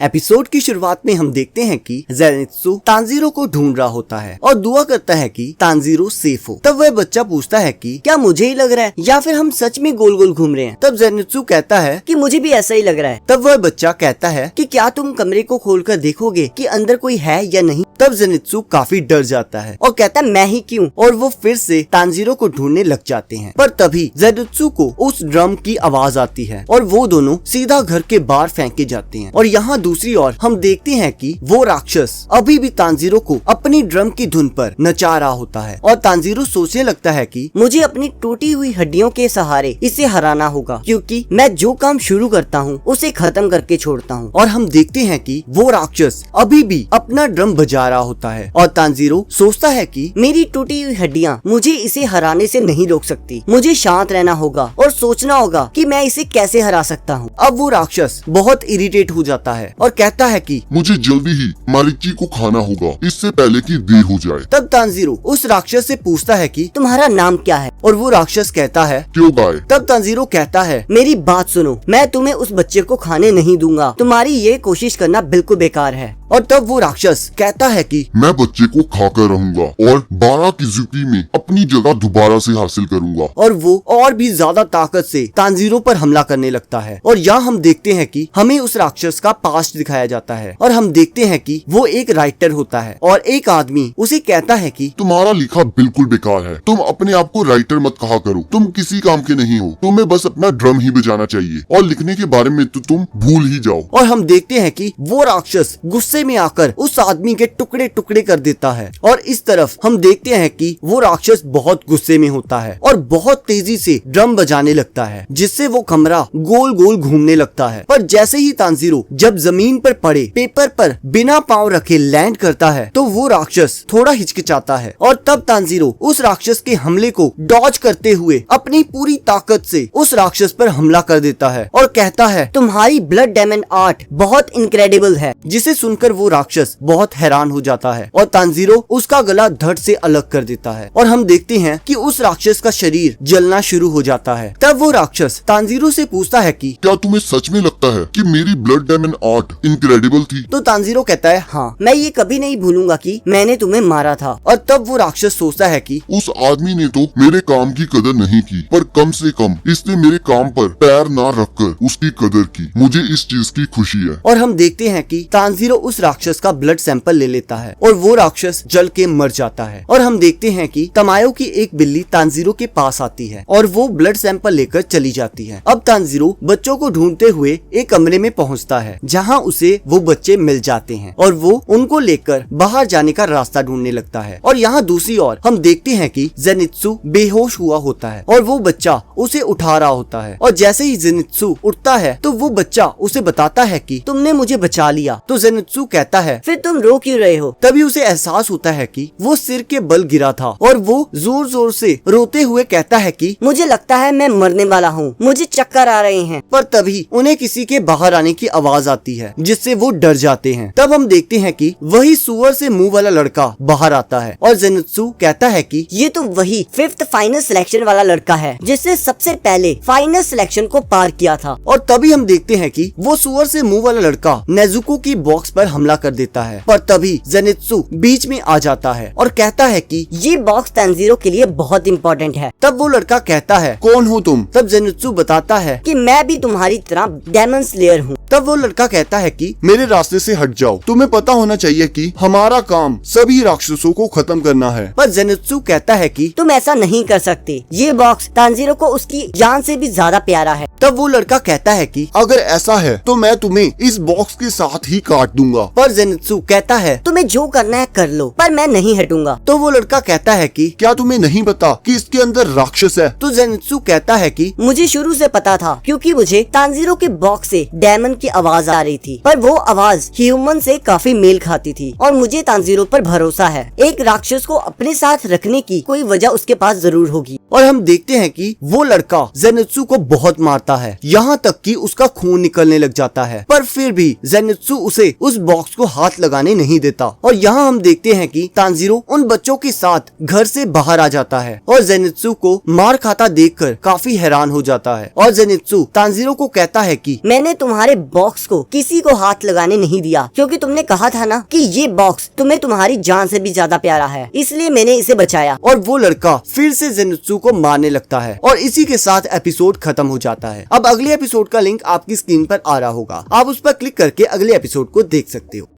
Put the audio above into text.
Episode की शुरुआत में हम देखते हैं कि ज़ेनित्सु तांजीरो को ढूंढ रहा होता है और दुआ करता है कि तांजीरो सेफ हो। तब वह बच्चा पूछता है कि क्या मुझे ही लग रहा है या फिर हम सच में गोल गोल घूम रहे हैं। तब ज़ेनित्सु कहता है कि मुझे भी ऐसा ही लग रहा है। तब वह बच्चा कहता है कि क्या तुम कमरे को खोलकर देखोगे कि अंदर कोई है या नहीं। तब ज़ेनित्सु काफी डर जाता है और कहता है मैं ही क्यों, और वो फिर से तांजीरो को ढूंढने लग जाते हैं। पर तभी ज़ेनित्सु को उस ड्रम की आवाज आती है और वो दोनों सीधा घर के बाहर फेंके जाते हैं। और यहाँ दूसरी ओर हम देखते हैं कि वो राक्षस अभी भी तांजीरो को अपनी ड्रम की धुन पर नचा रहा होता है और तांजीरो सोचने लगता है कि मुझे अपनी टूटी हुई हड्डियों के सहारे इसे हराना होगा, क्योंकि मैं जो काम शुरू करता हूँ उसे खत्म करके छोड़ता हूँ। और हम देखते हैं कि वो राक्षस अभी भी अपना ड्रम बजा रहा होता है और तांजीरो सोचता है कि मेरी टूटी हुई हड्डियाँ मुझे इसे हराने से नहीं रोक सकती। मुझे शांत रहना होगा और सोचना होगा कि मैं इसे कैसे हरा सकता हूँ। अब वो राक्षस बहुत इरिटेट हो जाता है और कहता है कि मुझे जल्दी ही मालिकी को खाना होगा, इससे पहले कि देर हो जाए। तब तांजीरो उस राक्षस से पूछता है कि तुम्हारा नाम क्या है, और वो राक्षस कहता है क्योगाय। तब तांजीरो कहता है मेरी बात सुनो, मैं तुम्हें उस बच्चे को खाने नहीं दूंगा, तुम्हारी ये कोशिश करना बिल्कुल बेकार है। और तब वो राक्षस कहता है कि मैं बच्चे को खाकर रहूंगा और 12 की जिंदगी में अपनी जगह दोबारा से हासिल करूंगा। और वो और भी ज्यादा ताकत से तांजीरो पर हमला करने लगता है। और यहाँ हम देखते हैं कि हमें उस राक्षस का पास्ट दिखाया जाता है और हम देखते हैं कि वो एक राइटर होता है और एक आदमी उसे कहता है कि तुम्हारा लिखा बिल्कुल बेकार है, तुम अपने आप को राइटर मत कहा करो, तुम किसी काम के नहीं हो, तुम्हें बस अपना ड्रम ही बजाना चाहिए और लिखने के बारे में तो तुम भूल ही जाओ। और हम देखते हैं कि वो राक्षस गुस्से में आकर उस आदमी के टुकड़े टुकड़े कर देता है। और इस तरफ हम देखते हैं कि वो राक्षस बहुत गुस्से में होता है और बहुत तेजी से ड्रम बजाने लगता है, जिससे वो कमरा गोल गोल घूमने लगता है। पर जैसे ही तांजीरो जब जमीन पर पड़े पेपर पर बिना पांव रखे लैंड करता है तो वो राक्षस थोड़ा हिचकिचाता है और तब तांजीरो उस राक्षस के हमले को डॉज करते हुए अपनी पूरी ताकत से उस राक्षस पर हमला कर देता है और कहता है तुम्हारी ब्लड डायमंड आर्ट बहुत इनक्रेडिबल है। जिसे सुनकर वो राक्षस बहुत हैरान हो जाता है और तांजीरो उसका गला धड़ से अलग कर देता है। और हम देखते हैं कि उस राक्षस का शरीर जलना शुरू हो जाता है। तब वो राक्षस तांजीरो से पूछता है कि क्या तुम्हें सच में लगता है कि मेरी ब्लड डायमंड आर्ट इनक्रेडिबल थी? तो तांजीरो कहता है हाँ, मैं ये कभी नहीं भूलूंगा कि मैंने तुम्हें मारा था। और तब वो राक्षस सोचता है कि उस आदमी ने तो मेरे काम की कदर नहीं की, पर कम से कम इसने मेरे काम पर पैर ना रखकर उसकी कदर की, मुझे इस चीज की खुशी है। और हम देखते हैं कि तांजीरो उस राक्षस का ब्लड सैंपल ले लेता है और वो राक्षस जल के मर जाता है। और हम देखते हैं कि तमायो की एक बिल्ली तांजीरो के पास आती है और वो ब्लड सैंपल लेकर चली जाती है। अब तांजीरो बच्चों को ढूंढते हुए एक कमरे में पहुंचता है जहां उसे वो बच्चे मिल जाते हैं और वो उनको लेकर बाहर जाने का रास्ता ढूंढने लगता है। और यहाँ दूसरी ओर हम देखते हैं कि ज़ेनित्सु बेहोश हुआ होता है और वो बच्चा उसे उठा रहा होता है। और जैसे ही ज़ेनित्सु उठता है तो वो बच्चा उसे बताता है कि तुमने मुझे बचा लिया। तो ज़ेनित्सु कहता है फिर तुम रो क्यों रहे हो? तभी उसे एहसास होता है कि वो सिर के बल गिरा था और वो जोर जोर से रोते हुए कहता है कि मुझे लगता है मैं मरने वाला हूँ, मुझे चक्कर आ रहे हैं। पर तभी उन्हें किसी के बाहर आने की आवाज आती है जिससे वो डर जाते हैं। तब हम देखते हैं कि वही सुअर से मुंह वाला लड़का बाहर आता है और ज़ेनित्सु कहता है कि ये तो वही 5th फाइनल सिलेक्शन वाला लड़का है जिसने सबसे पहले फाइनल सिलेक्शन को पार किया था। और तभी हम देखते हैं कि वो सुअर से मुंह वाला लड़का नेजुको की बॉक्स पर हमला कर देता है। पर तभी ज़ेनित्सु बीच में आ जाता है और कहता है कि ये बॉक्स तांजीरो के लिए बहुत इम्पोर्टेंट है। तब वो लड़का कहता है कौन हो तुम? तब ज़ेनित्सु बताता है कि मैं भी तुम्हारी तरह डेमन स्लेयर हूँ। तब वो लड़का कहता है कि मेरे रास्ते से हट जाओ, तुम्हें पता होना चाहिए कि हमारा काम सभी राक्षसों को खत्म करना है। पर ज़ेनित्सु कहता है कि तुम ऐसा नहीं कर सकते, ये बॉक्स तांजीरो को उसकी जान से भी ज्यादा प्यारा है। तब वो लड़का कहता है कि अगर ऐसा है तो मैं तुम्हें इस बॉक्स के साथ ही काट दूंगा। पर ज़ेनित्सु कहता है तुम्हें जो करना है कर लो, पर मैं नहीं हटूंगा। तो वो लड़का कहता है कि क्या तुम्हें नहीं पता कि इसके अंदर राक्षस है? तो ज़ेनित्सु कहता है कि मुझे शुरू से पता था, क्योंकि मुझे तांजीरो के बॉक्स से डेमन की आवाज आ रही थी, पर वो आवाज ह्यूमन से काफी मेल खाती थी और मुझे तांजीरो पर भरोसा है। एक राक्षस को अपने साथ रखने की कोई वजह उसके पास जरूर होगी। और हम देखते हैं कि वो लड़का ज़ेनित्सु को बहुत मारता है, यहाँ तक कि उसका खून निकलने लग जाता है। पर फिर भी ज़ेनित्सु उसे उस बॉक्स को हाथ लगाने नहीं देता। और यहाँ हम देखते हैं कि तांजीरो उन बच्चों के साथ घर से बाहर आ जाता है और ज़ेनित्सु को मार खाता देखकर काफी हैरान हो जाता है। और ज़ेनित्सु तांजीरो को कहता है कि मैंने तुम्हारे बॉक्स को किसी किसी को हाथ लगाने नहीं दिया, क्योंकि तुमने कहा था ना कि ये बॉक्स तुम्हें तुम्हारी जान से भी ज्यादा प्यारा है, इसलिए मैंने इसे बचाया। और वो लड़का फिर से जेनुत्सु को मारने लगता है और इसी के साथ एपिसोड खत्म हो जाता है। अब अगले एपिसोड का लिंक आपकी स्क्रीन पर आ रहा होगा, आप उस पर क्लिक करके अगले एपिसोड को देख सकते हो।